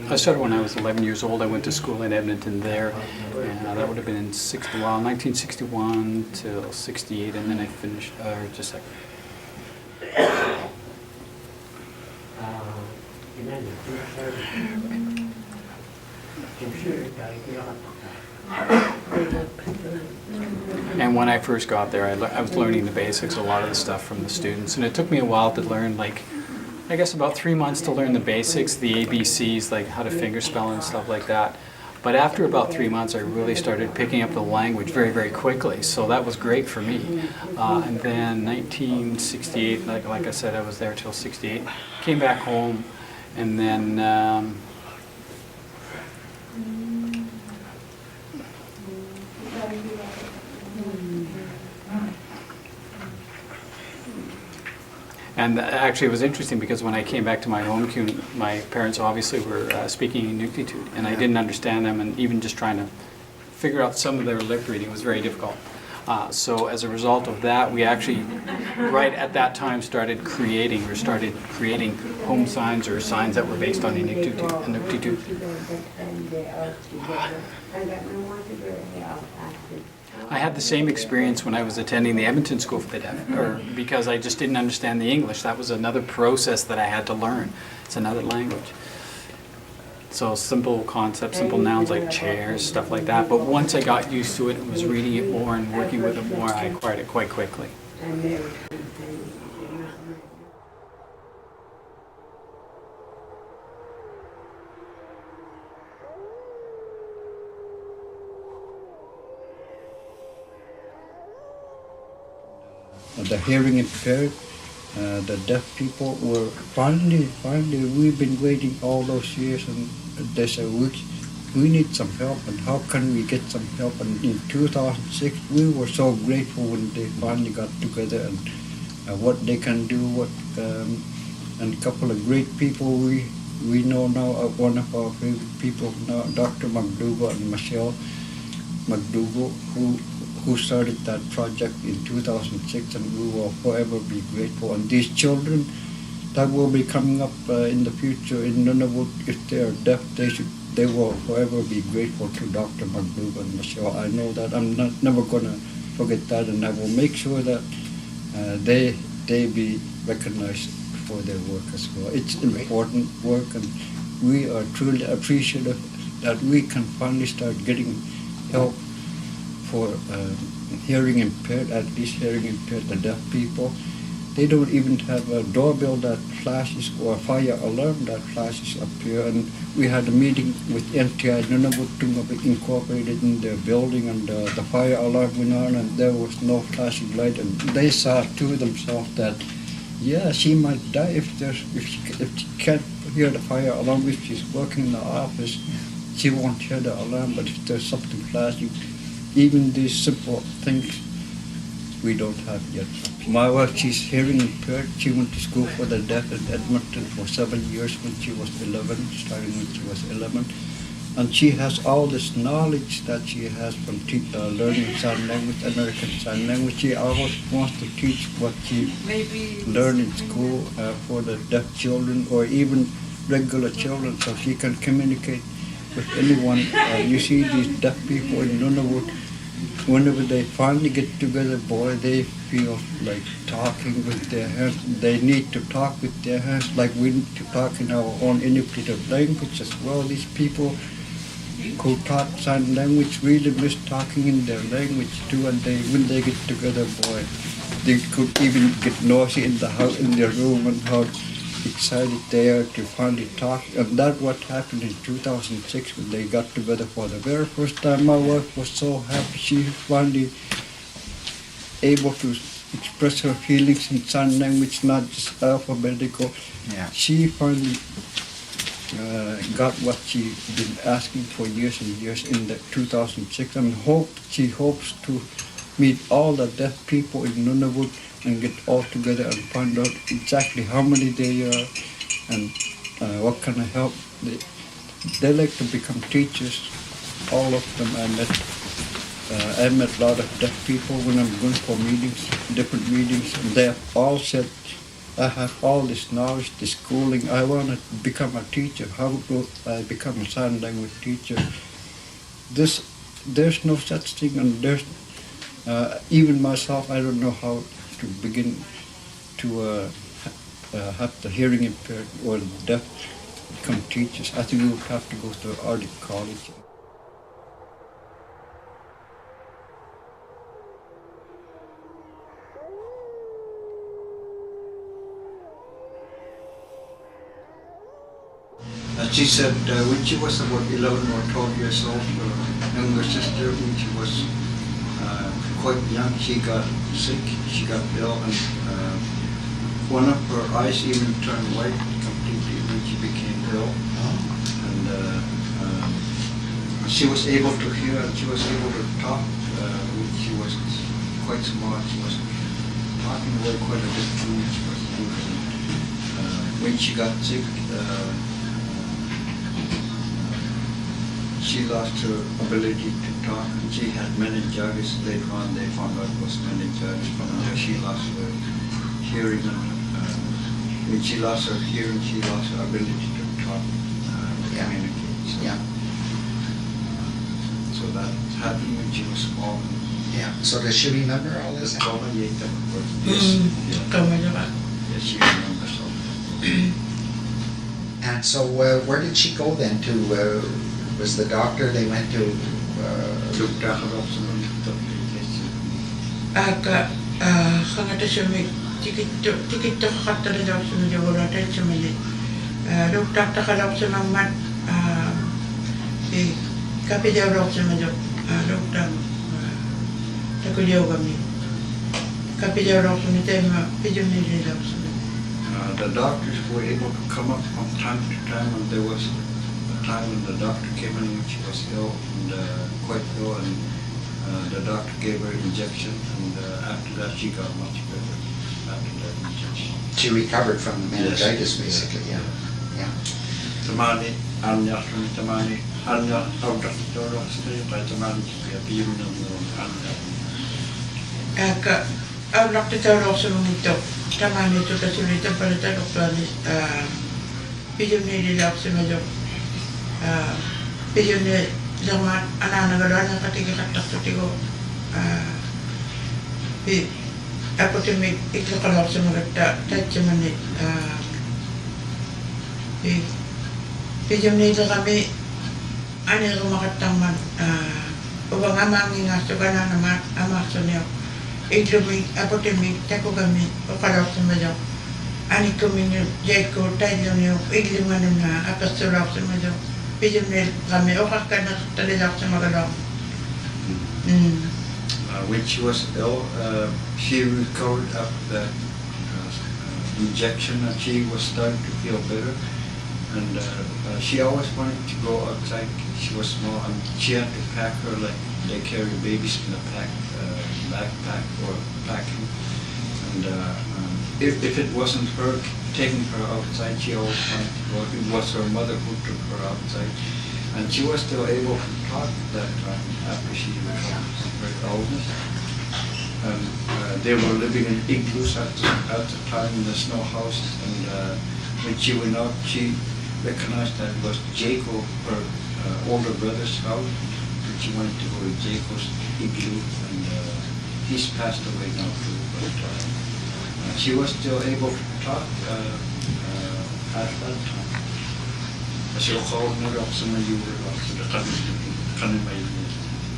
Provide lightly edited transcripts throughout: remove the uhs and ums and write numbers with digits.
I started when I was 11 years old. I went to school in Edmonton there, and that would have been in 1961 till 68, and then I finished, just a second. And when I first got there, I was learning the basics, a lot of the stuff from the students, and it took me a while to learn, like, I guess about 3 months to learn the basics, the ABCs, like how to fingerspell and stuff like that. But after about 3 months, I really started picking up the language very, very quickly. So that was great for me. And then 1968, like I said, I was there till 68. Came back home, and then and actually, it was interesting because when I came back to my home, my parents obviously were speaking Inuktitut, and I didn't understand them, and even just trying to figure out some of their lip reading was very difficult. So as a result of that, we actually, right at that time, started creating home signs or signs that were based on Inuktitut. I had the same experience when I was attending the Edmonton School for the Deaf, because I just didn't understand the English. That was another process that I had to learn. It's another language. So simple concepts, simple nouns like chairs, stuff like that. But once I got used to it and was reading it more and working with it more, I acquired it quite quickly. The hearing impaired, the deaf people were finally, we've been waiting all those years, and they said, we need some help, and how can we get some help? And in 2006, we were so grateful when they finally got together, and what they can do, and a couple of great people we know now. One of our favorite people now, Dr. McDougall and Michelle McDougall, who started that project in 2006, and we will forever be grateful. And these children that will be coming up in the future in Nunavut, if they are deaf, they will forever be grateful to Dr. McDougall and Michelle. I know that. I'm never going to forget that, and I will make sure that they be recognized for their work as well. It's important work, and we are truly appreciative that we can finally start getting help for hearing impaired, at least hearing impaired, the deaf people. They don't even have a doorbell that flashes or a fire alarm that flashes up here. And we had a meeting with NTI Nunavut Incorporated in their building, and the fire alarm went on, and there was no flashing light. And they saw to themselves that, yeah, she might die if she can't hear the fire alarm. If she's working in the office, she won't hear the alarm. But if there's something flashing, even these simple things we don't have yet. My wife, she's hearing impaired. She went to school for the deaf in Edmonton for 7 years when she was 11, starting when she was 11. And she has all this knowledge that she has from learning sign language, American Sign Language. She always wants to teach what she learned in school for the deaf children or even regular children, so she can communicate with anyone. You see these deaf people in Nunavut, whenever they finally get together, boy, they feel like talking with their hands. They need to talk with their hands, like we need to talk in our own Inuktitut language as well. These people who taught sign language really miss talking in their language too, and when they get together, boy, they could even get noisy in the house, in their room, and how excited they are to finally talk. And that's what happened in 2006 when they got together for the very first time. My wife was so happy. She finally able to express her feelings in sign language, not just alphabetical. Yeah. She finally got what she'd been asking for years and years in the 2006, and she hopes to meet all the deaf people in Nunavut and get all together and find out exactly how many they are and what kind of help. They like to become teachers, all of them. I met a lot of deaf people when I'm going for meetings, different meetings, and they have all said I have all this knowledge, this schooling. I want to become a teacher. How do I become a sign language teacher? There's no such thing, and even myself, I don't know how to begin to have the hearing impaired or the deaf become teachers. I think you would have to go to art college. She said when she was about 11 or 12 years old, her younger sister, when she was quite young, she got sick, she got ill, and one of her eyes even turned white completely when she became ill. And she was able to hear and she was able to talk when she was quite small. She was talking away quite a bit too much. When she got sick, she lost her ability to talk. She had meningitis. Later on, they found out it was meningitis. From there, she lost her hearing. When she lost her hearing, she lost her ability to talk, communicate. So, so that happened when she was small. Yeah. So does she remember all this? Yes. Yes, she remembers all. And so where did she go then to? Was the doctor they went to? Khangata shumi tikit khattala daw shumi jawala tel shumi doktor takalaw shumi mat kapi daw shumi daw doktor takuliyaw kami kapi daw shumi tema pijuni daw shumi. The doctors were able to come up from time to time, and there was a time when the doctor came in when she was ill and quite ill, and the doctor gave her an injection, and after that she got much better after that injection. She recovered from the meningitis, basically. Yeah. Yeah. Tamani, Anya, Tamani, Anya, out of the door, by Tamani, we have been I'd like to tell also nito tamani to kasi nito para tayo planis pijuni dilap sa medyo pijuni zaman anak negara yang ketiga katak tigo aku temi ikut kalau semua tak cuma ni pijuni itu kami ane rumah kataman ubang amang ingat juga nama amak sunyo iklumi aku temi tako kami kalau semua jauh ani kami jago tayo niyo ikliman na apa surau semua jauh pijuni kami orang kan terlihat semua kalau when she was ill, she recovered after that injection, and she was starting to feel better. And she always wanted to go outside. She was small, and she had to pack her like they carry babies in a backpack or packing. And if it wasn't her taking her outside, she always wanted to go. It was her mother who took her outside. And she was still able to talk that time after she recovered her illness. And they were living in igloos at the time in the snow houses. And when she went out, she recognized that it was Jacob, her older brother's house. And she wanted to go to Jacob's igloo, and he's passed away now too. But she was still able to talk at that time.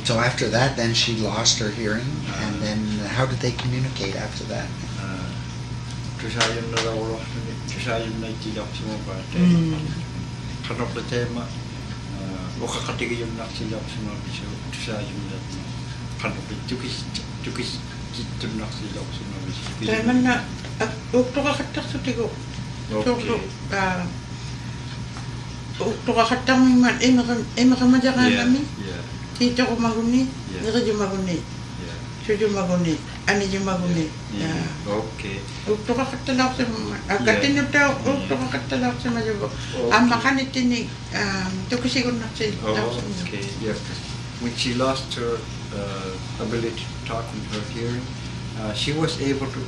So after that, then she lost her hearing, and then how did they communicate after that? Saya mana waktu kakak tu tigo waktu kakak man emak majakan kami kita ko maguni nira jo maguni suju maguni ani jo maguni Okay. waktu kakak talak sa agatin na tao waktu kakak talak sa majo amakan itini to kasi ko na sa Okay, yeah. When she lost her ability to talk and her hearing, she was able to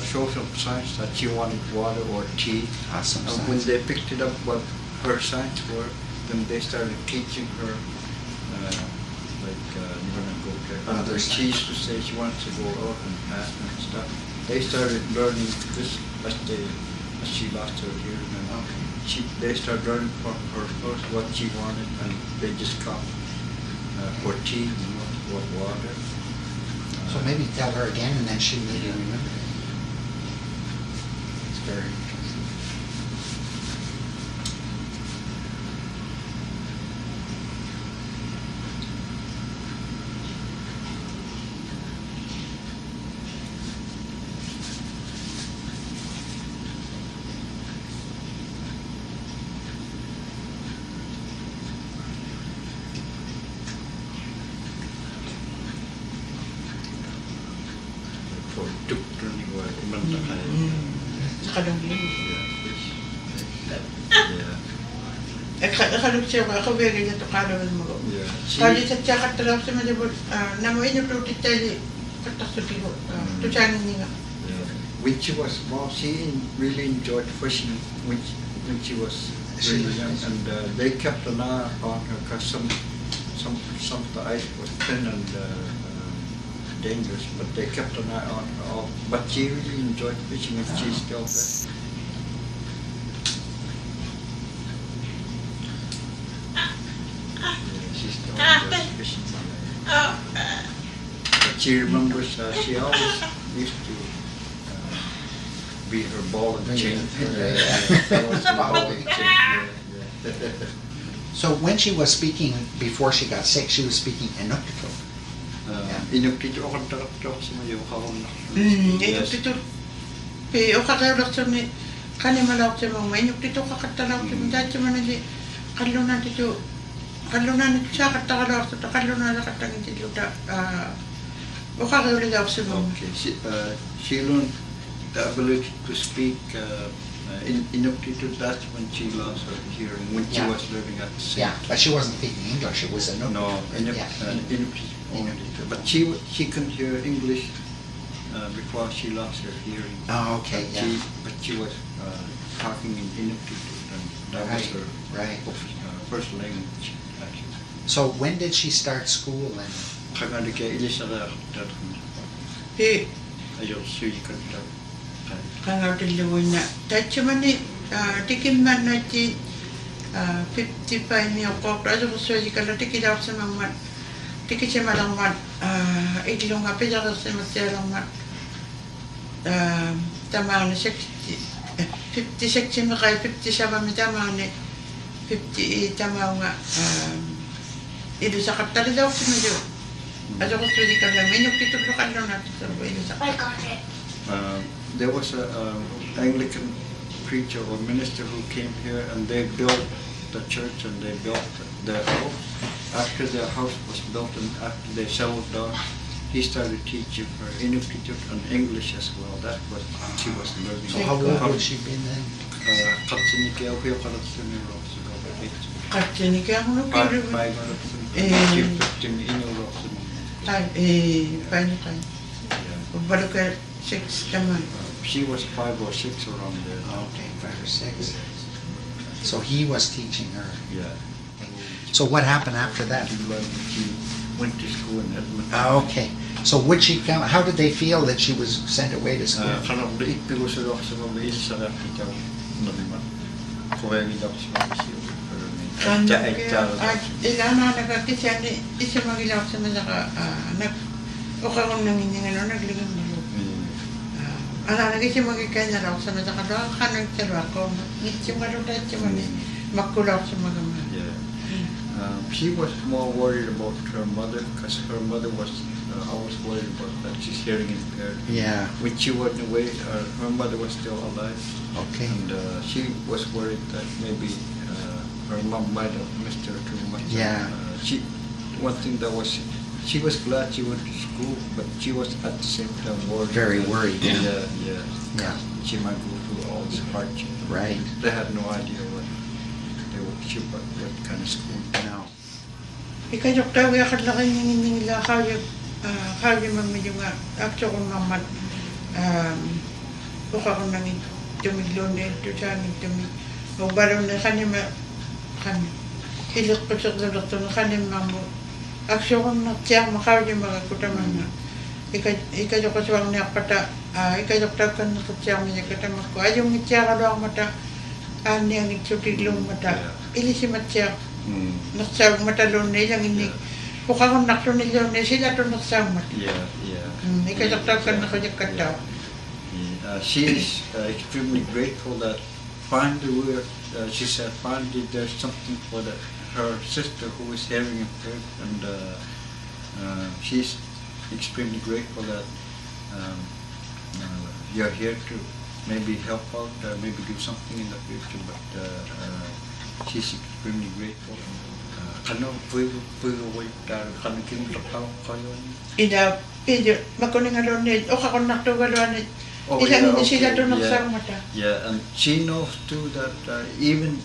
social signs that she wanted water or tea. Awesome. When they picked it up, what her signs were, then they started teaching her, you're gonna go get Other cheese to say she wants to go out and pass and stuff. They started learning this as she lost her hearing, and they started learning from her first what she wanted, and they just come for tea, or water. So maybe tell her again, and then she maybe remember it. It's very interesting. Nakalungling. Nakalugsiya ko, ako very na to kalawin mo. Kali sa tiyakat talaw sa malibot, namoy na prutit tayo, kataksuti ko, tusanin niya. When she was small, she really enjoyed fishing when she was really young, and they kept an eye on her because some of the ice was thin and dangerous, but they kept an eye on her all. But she really enjoyed fishing, and she's still there. She still enjoys fishing. But she remembers she always used to be her ball and chain. So when she was speaking before she got sick, she was speaking Inuktitut. Inuktitut ako nagtarak sa mga yung Inuktitut. O kakayulak sa mga kanimalak sa mga Inuktitut kakatalaw sa mga dati man nali kalunan dito siya katakalak sa kalunan na katangin dito o kakayulak sa mga. Okay, she learned the ability to speak Inuktitut. That's when she lost her hearing, when she was living at the same time. But she wasn't speaking English, it was Inuktitut. No, Inuktitut. But she couldn't hear English before she lost her hearing. Oh, okay, But she was talking in Inuktitut, and that was her first language, actually. So when did she start school? And Kangaudiliwin na. Dati man ni, tikin man na ti 55 niyo ko, pero ko siya kala tikidaw sa mga tikit siya malangmat, itlong nga pila ko sa mga langmat. Tama na 56 siya makay 57 mi tama na 50 tama nga ido sa katali daw si medyo. Ano ko siya kala Inuktitut ko kala natin sa ido sa. There was an Anglican preacher or minister who came here, and they built the church and they built their house. After their house was built and after they settled down, he started teaching her Inuktitut and English as well. That's what she was learning. so how old would she be then? She was 5 or 6 around there. Okay, 5 or 6. So he was teaching her. Yeah. So what happened after that? She went to school in Edmonton. Okay. So would she come? How did they feel that she was sent away to school? She was more worried about her mother because her mother was always worried about that she's hearing impaired. Yeah. When she went away, her mother was still alive. Okay. And she was worried that maybe her mom might have missed her too much. Yeah. One thing that was, she was glad she went to school, but she was at the same time worried. Very worried. Yeah. She might go through all this hardship. Right. They had no idea what kind of school. No. Ikajok daw yakad lang nila kaya mamili nga akto kong naman Buka ko nang tumiglo na ito sa amin tumig. O baraw na kanima hilot pasok na doktor na kanima mo. Aksyo ko na tiyak makaw yung mga kutaman na. Ikadyo ko suwang niya pata. Ikadyo ko kan na tiyak niya katamas ko. Ayong tiyak ka doang mata. Ani ang itsutiglong mata. Ilisi matyak. Naksawang mata doon na ilang inig. Buka ko nakso nila na sila to naksawang mata. Ikadyo ko kan na kanya kataw. She is extremely grateful that finally she said finally there's something for her sister who is hearing impaired, and she's extremely grateful that you're here to maybe help out, maybe do something in the future, but she's extremely grateful. Kano pwede wait kano kinutakaw kayo? Ida, pwede, makuning alon nid, o kakon nakto galon nid. Yeah, and she knows too that even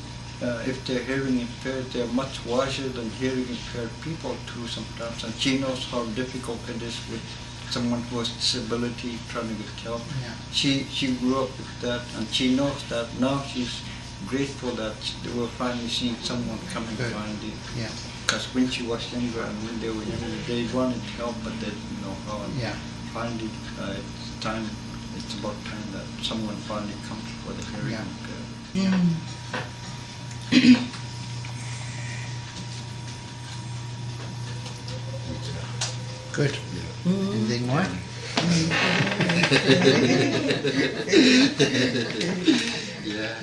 if they're hearing impaired, they're much wiser than hearing impaired people too sometimes. And she knows how difficult it is with someone who has disability trying to get help. Yeah. She grew up with that, and she knows that now. She's grateful that they were finally seeing someone coming finally. Yeah. Because when she was younger and when they were younger, they wanted help, but they didn't know how. And Yeah. finally, it's time. It's about time that someone finally comes for the hearing Yeah. impaired. Good. Anything more? Yeah.